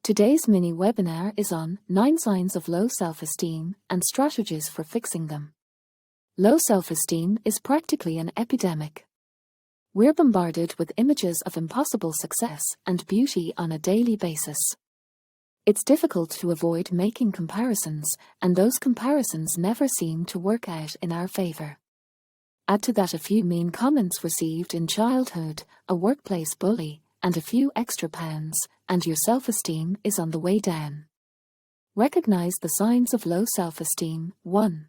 Today's mini webinar is on 9 signs of low self-esteem and strategies for fixing them. Low self-esteem is practically an epidemic. We're bombarded with images of impossible success and beauty on a daily basis. It's difficult to avoid making comparisons, and those comparisons never seem to work out in our favor. Add to that a few mean comments received in childhood, a workplace bully, and a few extra pounds, and your self-esteem is on the way down. Recognize the signs of low self-esteem. 1.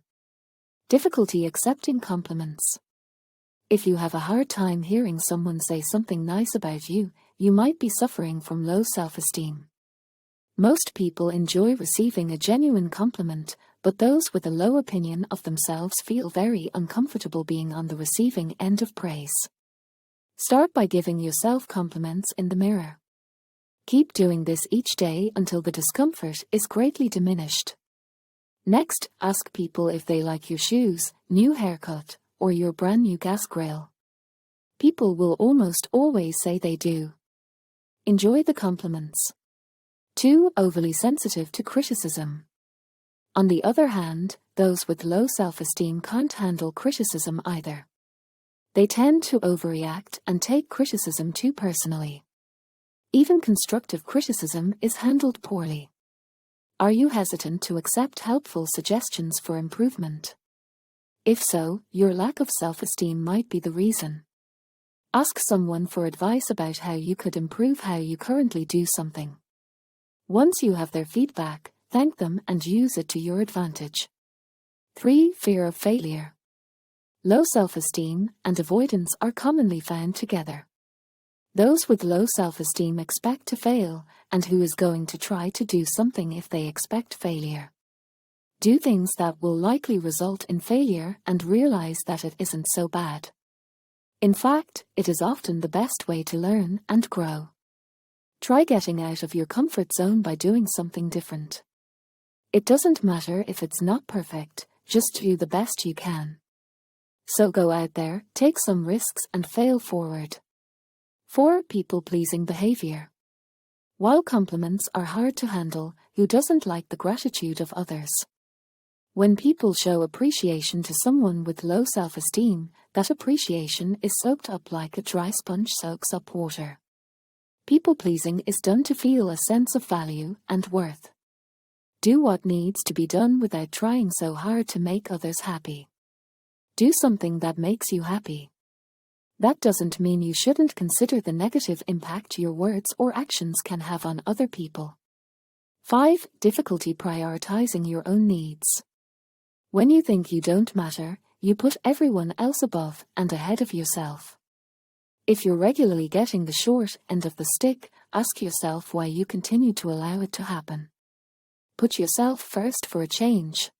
Difficulty accepting compliments. If you have a hard time hearing someone say something nice about you, you might be suffering from low self-esteem. Most people enjoy receiving a genuine compliment, but those with a low opinion of themselves feel very uncomfortable being on the receiving end of praise. Start by giving yourself compliments in the mirror. Keep doing this each day until the discomfort is greatly diminished. Next, ask people if they like your shoes, new haircut, or your brand new gas grill. People will almost always say they do. Enjoy the compliments. 2. Overly sensitive to criticism. On the other hand, those with low self-esteem can't handle criticism either. They tend to overreact and take criticism too personally. Even constructive criticism is handled poorly. Are you hesitant to accept helpful suggestions for improvement? If so, your lack of self-esteem might be the reason. Ask someone for advice about how you could improve how you currently do something. Once you have their feedback, thank them and use it to your advantage. 3. Fear of failure. Low self-esteem and avoidance are commonly found together. Those with low self-esteem expect to fail, and who is going to try to do something if they expect failure? Do things that will likely result in failure and realize that it isn't so bad. In fact, it is often the best way to learn and grow. Try getting out of your comfort zone by doing something different. It doesn't matter if it's not perfect, just do the best you can. So go out there, take some risks and fail forward. 4. People-pleasing behavior. While compliments are hard to handle, who doesn't like the gratitude of others? When people show appreciation to someone with low self-esteem, that appreciation is soaked up like a dry sponge soaks up water. People-pleasing is done to feel a sense of value and worth. Do what needs to be done without trying so hard to make others happy. Do something that makes you happy. That doesn't mean you shouldn't consider the negative impact your words or actions can have on other people. 5. Difficulty prioritizing your own needs. When you think you don't matter, you put everyone else above and ahead of yourself. If you're regularly getting the short end of the stick, ask yourself why you continue to allow it to happen. Put yourself first for a change.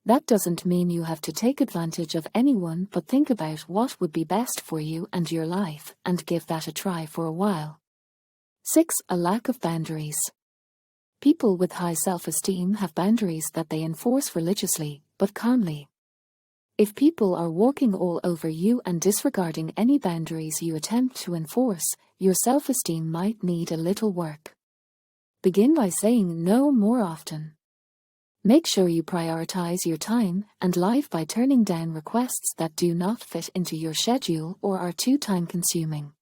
That doesn't mean you have to take advantage of anyone, but think about what would be best for you and your life, and give that a try for a while. 6. A lack of boundaries. People with high self-esteem have boundaries that they enforce religiously, but calmly. If people are walking all over you and disregarding any boundaries you attempt to enforce, your self-esteem might need a little work. Begin by saying no more often. Make sure you prioritize your time and life by turning down requests that do not fit into your schedule or are too time-consuming.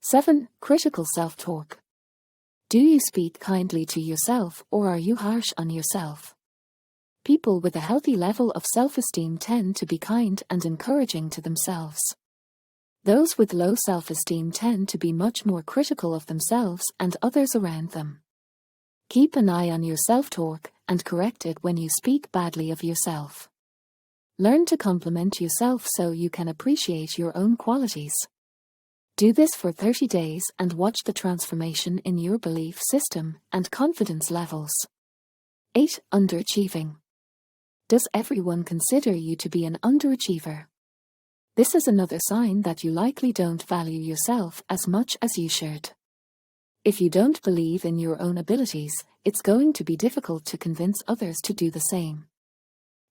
7. Critical self-talk. Do you speak kindly to yourself, or are you harsh on yourself? People with a healthy level of self-esteem tend to be kind and encouraging to themselves. Those with low self-esteem tend to be much more critical of themselves and others around them. Keep an eye on your self-talk and correct it when you speak badly of yourself. Learn to compliment yourself so you can appreciate your own qualities. Do this for 30 days and watch the transformation in your belief system and confidence levels. 8. Underachieving. Does everyone consider you to be an underachiever? This is another sign that you likely don't value yourself as much as you should. If you don't believe in your own abilities, it's going to be difficult to convince others to do the same.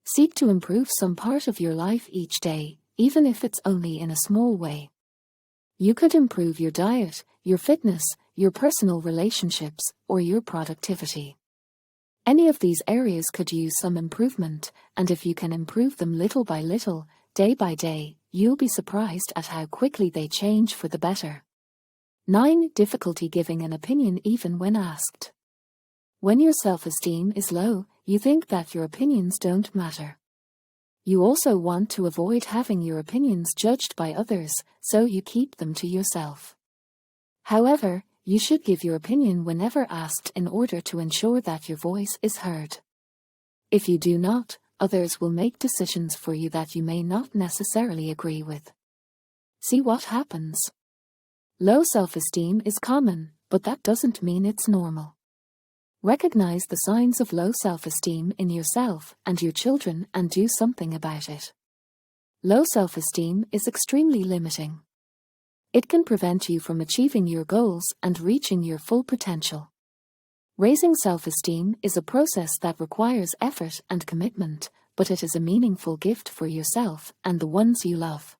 Seek to improve some part of your life each day, even if it's only in a small way. You could improve your diet, your fitness, your personal relationships, or your productivity. Any of these areas could use some improvement, and if you can improve them little by little, day by day, you'll be surprised at how quickly they change for the better. 9. Difficulty giving an opinion even when asked. When your self-esteem is low, you think that your opinions don't matter. You also want to avoid having your opinions judged by others, so you keep them to yourself. However, you should give your opinion whenever asked in order to ensure that your voice is heard. If you do not, others will make decisions for you that you may not necessarily agree with. See what happens. Low self-esteem is common, but that doesn't mean it's normal. Recognize the signs of low self-esteem in yourself and your children and do something about it. Low self-esteem is extremely limiting. It can prevent you from achieving your goals and reaching your full potential. Raising self-esteem is a process that requires effort and commitment, but it is a meaningful gift for yourself and the ones you love.